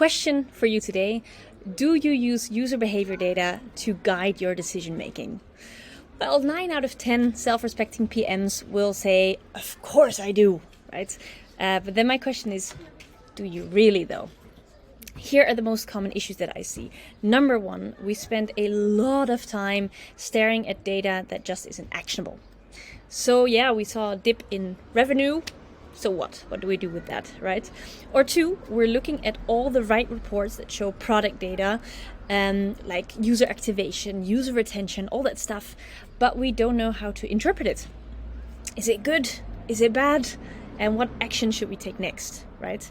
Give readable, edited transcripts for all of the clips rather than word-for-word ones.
question for you today: do you use user behavior data to guide your decision making? Well, 9 out of 10 self-respecting PMs will say, of course I do, right? But then my question is, do you really though? Here are the most common issues that I see. Number one, we spend a lot of time staring at data that just isn't actionable. So yeah, we saw a dip in revenue. So what? What do we do with that, right? Or two, we're looking at all the right reports that show product data, like user activation, user retention, all that stuff, but we don't know how to interpret it. Is it good? Is it bad? And what action should we take next, right?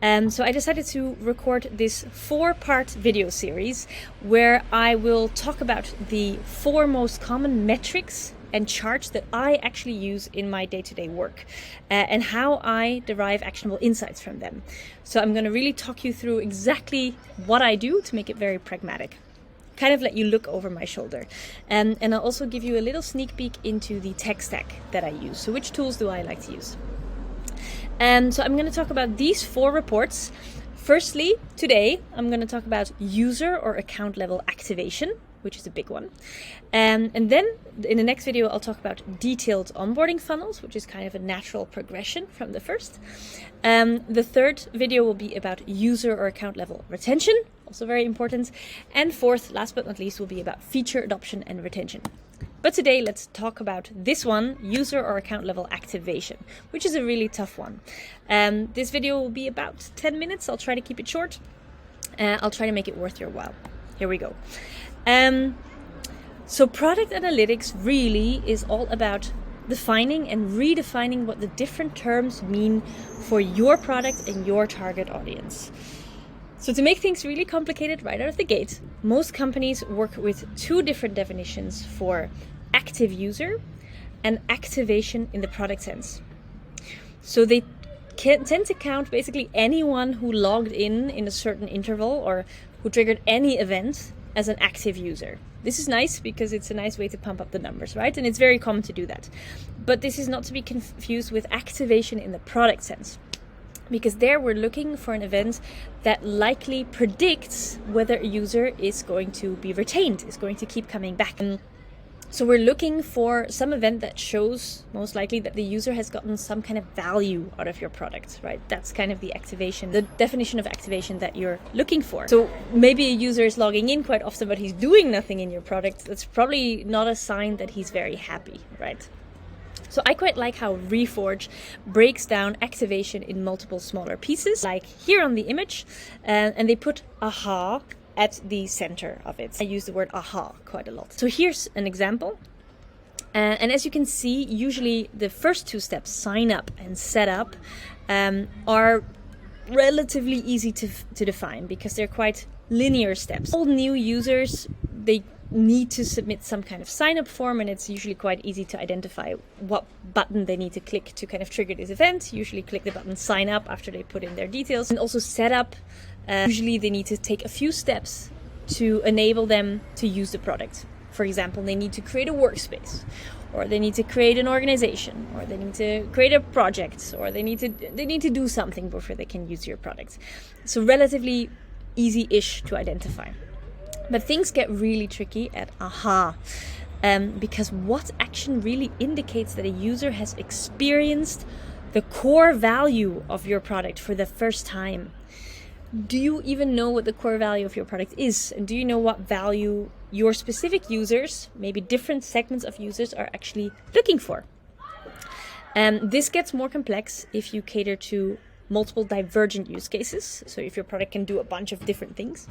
So I decided to record this 4-part video series where I will talk about the 4 most common metrics and charts that I actually use in my day-to-day work and how I derive actionable insights from them. So I'm going to really talk you through exactly what I do to make it very pragmatic. Kind of let you look over my shoulder. And I'll also give you a little sneak peek into the tech stack that I use. So which tools do I like to use? So I'm going to talk about these 4 reports. Firstly, today I'm going to talk about user or account level activation, which is a big one. And then in the next video, I'll talk about detailed onboarding funnels, which is kind of a natural progression from the first. The third video will be about user or account level retention, also very important. And fourth, last but not least, will be about feature adoption and retention. But today, let's talk about this one, user or account level activation, which is a really tough one. This video will be about 10 minutes. I'll try to keep it short. I'll try to make it worth your while. Here we go. So product analytics really is all about defining and redefining what the different terms mean for your product and your target audience. So to make things really complicated right out of the gate, most companies work with 2 different definitions for active user and activation in the product sense. So they tend to count basically anyone who logged in a certain interval or who triggered any event as an active user. This is nice because it's a nice way to pump up the numbers, right? And it's very common to do that. But this is not to be confused with activation in the product sense, because there we're looking for an event that likely predicts whether a user is going to be retained, is going to keep coming back. So we're looking for some event that shows most likely that the user has gotten some kind of value out of your product, right? That's kind of the activation, the definition of activation that you're looking for. So maybe a user is logging in quite often, but he's doing nothing in your product. That's probably not a sign that he's very happy, right? So I quite like how Reforge breaks down activation in multiple smaller pieces, like here on the image, and they put aha at the center of it. I use the word aha quite a lot. So here's an example. And as you can see, usually the first 2 steps, sign up and set up, are relatively easy to define because they're quite linear steps. All new users, they need to submit some kind of sign-up form, and it's usually quite easy to identify what button they need to click to kind of trigger this event. Usually click the button sign up after they put in their details. And also set up, usually they need to take a few steps to enable them to use the product. For example, they need to create a workspace, or they need to create an organization, or they need to create a project, or they need to do something before they can use your product. So relatively easy-ish to identify. But things get really tricky at aha, because what action really indicates that a user has experienced the core value of your product for the first time? Do you even know what the core value of your product is? And do you know what value your specific users, maybe different segments of users, are actually looking for? This gets more complex if you cater to multiple divergent use cases. So if your product can do a bunch of different things,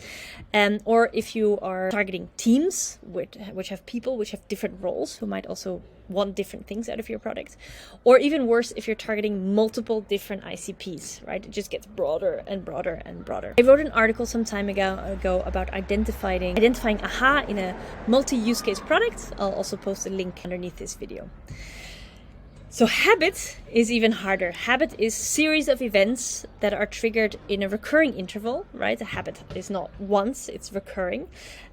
or if you are targeting teams which have people which have different roles who might also want different things out of your product, or even worse, if you're targeting multiple different ICPs, right? It just gets broader and broader and broader. I wrote an article some time ago about identifying aha in a multi-use case product. I'll also post a link underneath this video. So habit is even harder. Habit is a series of events that are triggered in a recurring interval, right? A habit is not once, it's recurring.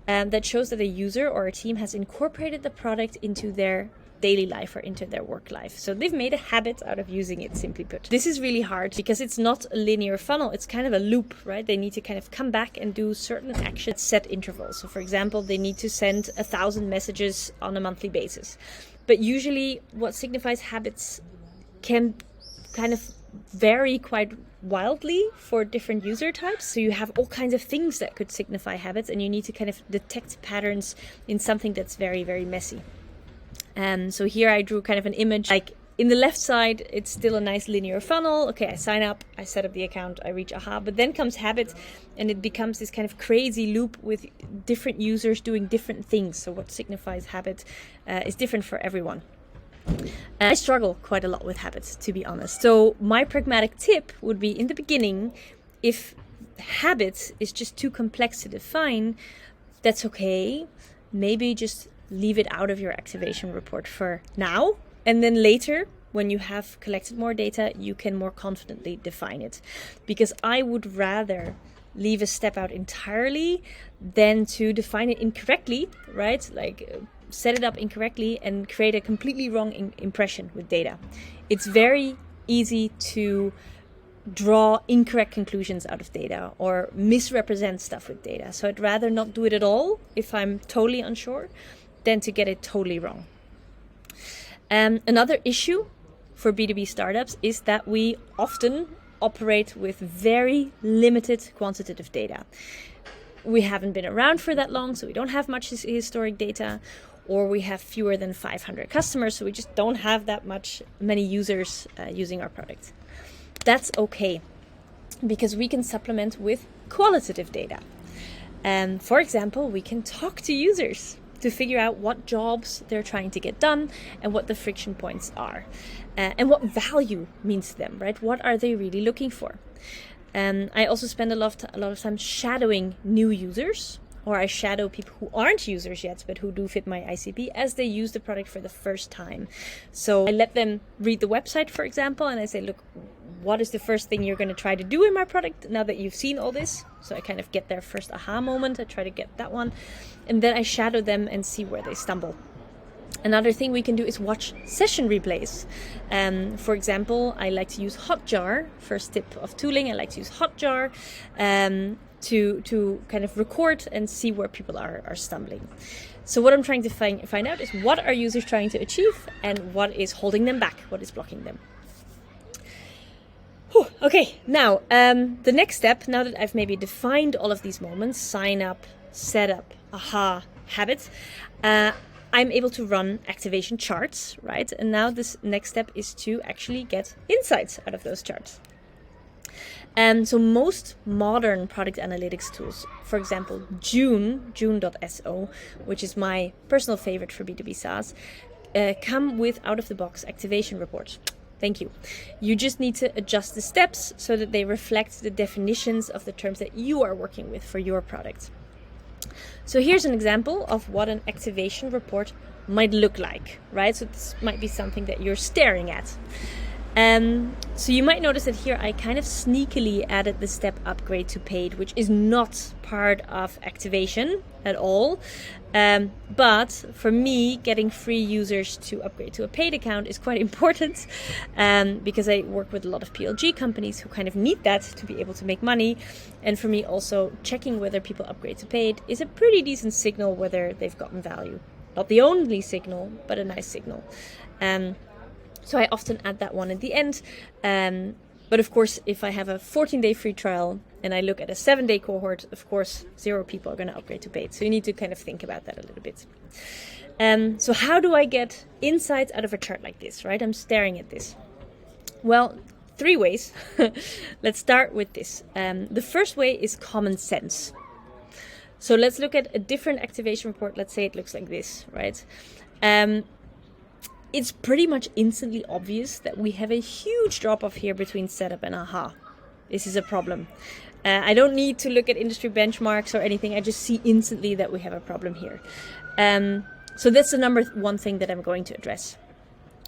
That shows that a user or a team has incorporated the product into their daily life or into their work life. So they've made a habit out of using it, simply put. This is really hard because it's not a linear funnel. It's kind of a loop, right? They need to kind of come back and do certain actions at set intervals. So for example, they need to send 1,000 messages on a monthly basis. But usually what signifies habits can kind of vary quite wildly for different user types. So you have all kinds of things that could signify habits, and you need to kind of detect patterns in something that's very, very messy. So here I drew kind of an image, like in the left side, it's still a nice linear funnel. Okay, I sign up, I set up the account, I reach aha, but then comes habit, and it becomes this kind of crazy loop with different users doing different things. So what signifies habit is different for everyone. I struggle quite a lot with habits, to be honest. So my pragmatic tip would be, in the beginning, if habits is just too complex to define, that's okay. Maybe just leave it out of your activation report for now. And then later, when you have collected more data, you can more confidently define it. Because I would rather leave a step out entirely than to define it incorrectly, right? Like set it up incorrectly and create a completely wrong impression with data. It's very easy to draw incorrect conclusions out of data or misrepresent stuff with data. So I'd rather not do it at all if I'm totally unsure than to get it totally wrong. Another issue for B2B startups is that we often operate with very limited quantitative data. We haven't been around for that long, so we don't have much historic data, or we have fewer than 500 customers, so we just don't have that many users using our product. That's okay, because we can supplement with qualitative data. For example, we can talk to users to figure out what jobs they're trying to get done and what the friction points are, and what value means to them, right? What are they really looking for? I also spend a lot of time shadowing new users, or I shadow people who aren't users yet, but who do fit my ICP as they use the product for the first time. So I let them read the website, for example, and I say, look, what is the first thing you're going to try to do in my product now that you've seen all this? So I kind of get their first aha moment. I try to get that one. And then I shadow them and see where they stumble. Another thing we can do is watch session replays. For example, I like to use Hotjar. First tip of tooling, I like to use Hotjar to kind of record and see where people are stumbling. So what I'm trying to find out is what are users trying to achieve and what is holding them back, what is blocking them. Whew, okay, now the next step, now that I've maybe defined all of these moments, sign up, set up, aha, habits, I'm able to run activation charts, right? And now this next step is to actually get insights out of those charts. So most modern product analytics tools, for example, June.so, which is my personal favorite for B2B SaaS, come with out-of-the-box activation reports. Thank you. You just need to adjust the steps so that they reflect the definitions of the terms that you are working with for your product. So here's an example of what an activation report might look like, right? So this might be something that you're staring at. So you might notice that here I kind of sneakily added the step upgrade to paid, which is not part of activation at all. But for me, getting free users to upgrade to a paid account is quite important, because I work with a lot of PLG companies who kind of need that to be able to make money. And for me also, checking whether people upgrade to paid is a pretty decent signal whether they've gotten value. Not the only signal, but a nice signal. So I often add that one at the end. But of course, if I have a 14-day free trial and I look at a 7-day cohort, of course, 0 people are going to upgrade to paid. So you need to kind of think about that a little bit. So how do I get insights out of a chart like this, right? I'm staring at this. Well, 3 ways. Let's start with this. The first way is common sense. So let's look at a different activation report. Let's say it looks like this, right? It's pretty much instantly obvious that we have a huge drop-off here between setup and aha. This is a problem. I don't need to look at industry benchmarks or anything. I just see instantly that we have a problem here. So that's the number one thing that I'm going to address.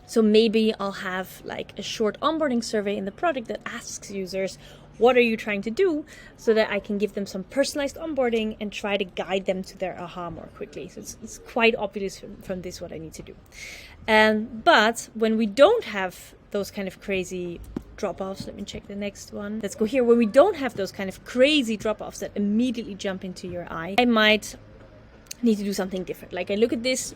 So maybe I'll have like a short onboarding survey in the product that asks users, what are you trying to do, so that I can give them some personalized onboarding and try to guide them to their aha more quickly. So it's quite obvious from this what I need to do. But when we don't have those kind of crazy drop-offs, let me check the next one. Let's go here. When we don't have those kind of crazy drop-offs that immediately jump into your eye, I might need to do something different. Like I look at this,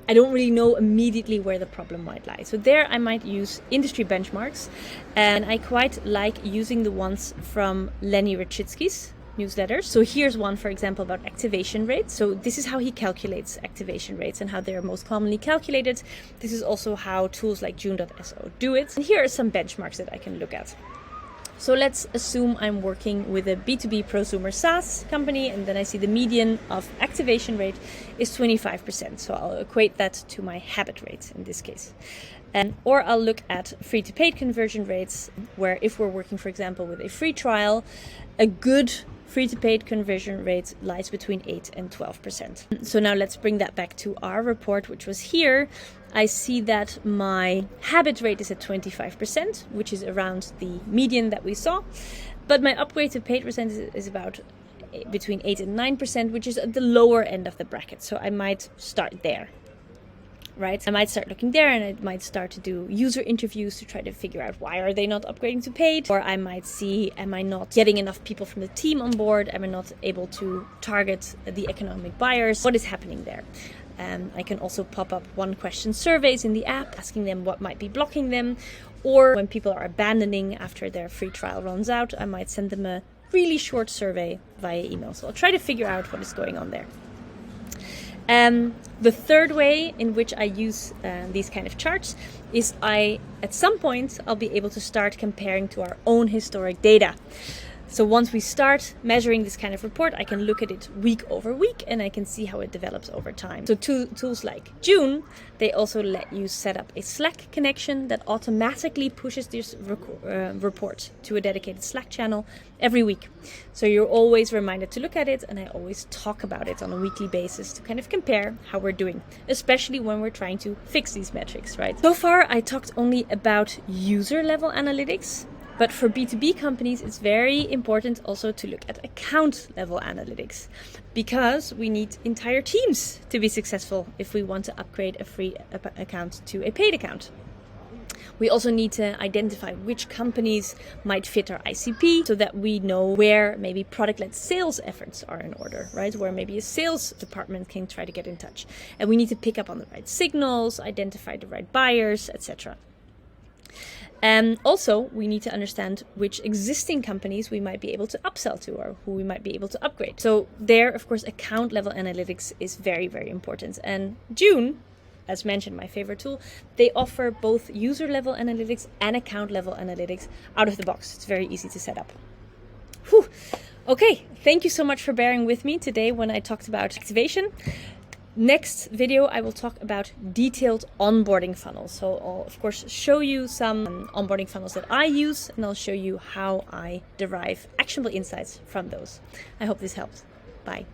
I don't really know immediately where the problem might lie. So there I might use industry benchmarks, and I quite like using the ones from Lenny Rachitsky's newsletters. So here's one, for example, about activation rates. So this is how he calculates activation rates and how they're most commonly calculated. This is also how tools like June.so do it. And here are some benchmarks that I can look at. So let's assume I'm working with a B2B prosumer SaaS company, and then I see the median of activation rate is 25%. So I'll equate that to my habit rate in this case. Or I'll look at free to paid conversion rates, where if we're working, for example, with a free trial, a good free to paid conversion rate lies between 8 and 12%. So now let's bring that back to our report, which was here. I see that my habit rate is at 25%, which is around the median that we saw. But my upgrade to paid percentage is about between 8 and 9%, which is at the lower end of the bracket. So I might start there. Right? I might start looking there, and I might start to do user interviews to try to figure out why are they not upgrading to paid. Or I might see, am I not getting enough people from the team on board? Am I not able to target the economic buyers? What is happening there? I can also pop up one-question surveys in the app, asking them what might be blocking them. Or when people are abandoning after their free trial runs out, I might send them a really short survey via email. So I'll try to figure out what is going on there. The third way in which I use these kind of charts is at some point, I'll be able to start comparing to our own historic data. So once we start measuring this kind of report, I can look at it week over week, and I can see how it develops over time. So tools like June, they also let you set up a Slack connection that automatically pushes this report to a dedicated Slack channel every week. So you're always reminded to look at it, and I always talk about it on a weekly basis to kind of compare how we're doing, especially when we're trying to fix these metrics, right? So far, I talked only about user level analytics. But for B2B companies, it's very important also to look at account level analytics, because we need entire teams to be successful if we want to upgrade a free account to a paid account. We also need to identify which companies might fit our ICP, so that we know where maybe product-led sales efforts are in order, right? Where maybe a sales department can try to get in touch. And we need to pick up on the right signals, identify the right buyers, etc. Also, we need to understand which existing companies we might be able to upsell to, or who we might be able to upgrade. So there, of course, account level analytics is very, very important. And June, as mentioned, my favorite tool, they offer both user level analytics and account level analytics out of the box. It's very easy to set up. Whew. Okay, thank you so much for bearing with me today when I talked about activation. Next video, I will talk about detailed onboarding funnels. So I'll, of course, show you some onboarding funnels that I use, and I'll show you how I derive actionable insights from those. I hope this helped. Bye.